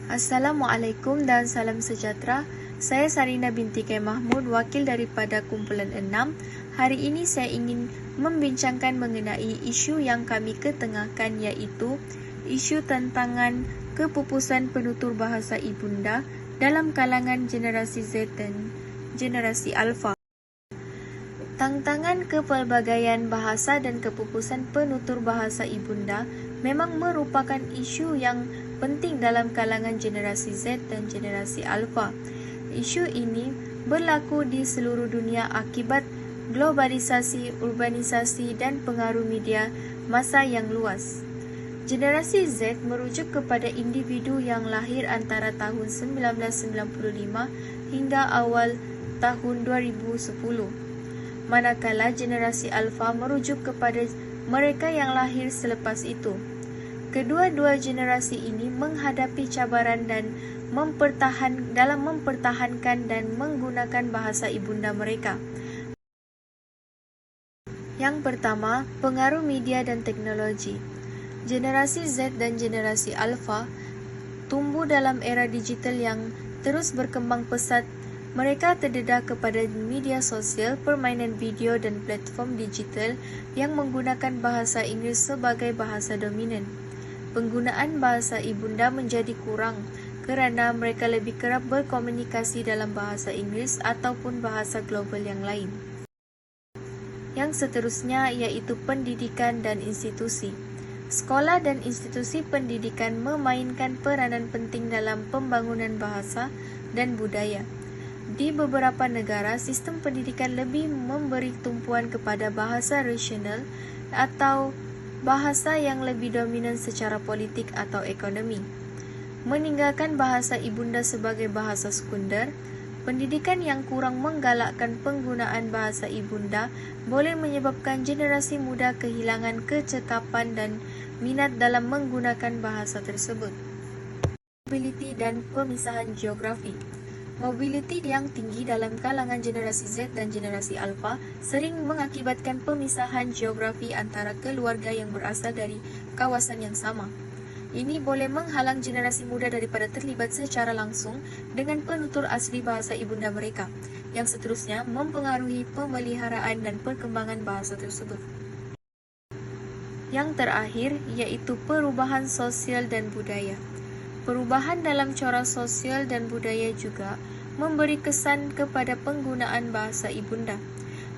Assalamualaikum dan salam sejahtera. Saya Sarina binti K. Mahmud, wakil daripada kumpulan 6. Hari ini saya ingin membincangkan mengenai isu yang kami ketengahkan, iaitu isu tantangan kepupusan penutur bahasa ibunda dalam kalangan generasi Z dan generasi Alpha. Tantangan kepelbagaian bahasa dan kepupusan penutur bahasa ibunda memang merupakan isu yang penting dalam kalangan generasi Z dan generasi Alpha. Isu ini berlaku di seluruh dunia akibat globalisasi, urbanisasi dan pengaruh media masa yang luas. Generasi Z merujuk kepada individu yang lahir antara tahun 1995 hingga awal tahun 2010. Manakala generasi Alpha merujuk kepada mereka yang lahir selepas itu. Kedua-dua generasi ini menghadapi cabaran dan mempertahankan dan menggunakan bahasa ibunda mereka. Yang pertama, pengaruh media dan teknologi. Generasi Z dan generasi Alpha tumbuh dalam era digital yang terus berkembang pesat. Mereka terdedah kepada media sosial, permainan video dan platform digital yang menggunakan bahasa Inggeris sebagai bahasa dominan. Penggunaan bahasa ibunda menjadi kurang kerana mereka lebih kerap berkomunikasi dalam bahasa Inggeris ataupun bahasa global yang lain. Yang seterusnya iaitu pendidikan dan institusi. Sekolah dan institusi pendidikan memainkan peranan penting dalam pembangunan bahasa dan budaya. Di beberapa negara, sistem pendidikan lebih memberi tumpuan kepada bahasa rasional atau bahasa yang lebih dominan secara politik atau ekonomi. Meninggalkan bahasa ibunda sebagai bahasa sekunder, pendidikan yang kurang menggalakkan penggunaan bahasa ibunda boleh menyebabkan generasi muda kehilangan kecekapan dan minat dalam menggunakan bahasa tersebut. Mobiliti dan pemisahan geografi. Mobiliti yang tinggi dalam kalangan generasi Z dan generasi Alpha sering mengakibatkan pemisahan geografi antara keluarga yang berasal dari kawasan yang sama. Ini boleh menghalang generasi muda daripada terlibat secara langsung dengan penutur asli bahasa ibunda mereka, yang seterusnya mempengaruhi pemeliharaan dan perkembangan bahasa tersebut. Yang terakhir iaitu perubahan sosial dan budaya. Perubahan dalam corak sosial dan budaya juga memberi kesan kepada penggunaan bahasa ibunda.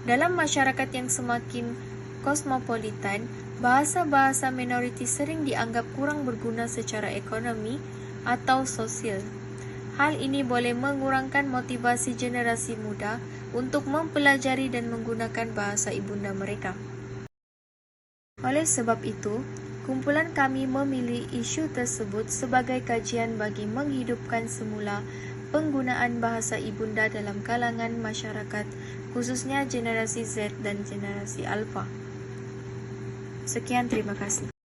Dalam masyarakat yang semakin kosmopolitan, bahasa-bahasa minoriti sering dianggap kurang berguna secara ekonomi atau sosial. Hal ini boleh mengurangkan motivasi generasi muda untuk mempelajari dan menggunakan bahasa ibunda mereka. Oleh sebab itu, kumpulan kami memilih isu tersebut sebagai kajian bagi menghidupkan semula penggunaan bahasa ibunda dalam kalangan masyarakat, khususnya generasi Z dan generasi Alpha. Sekian, terima kasih.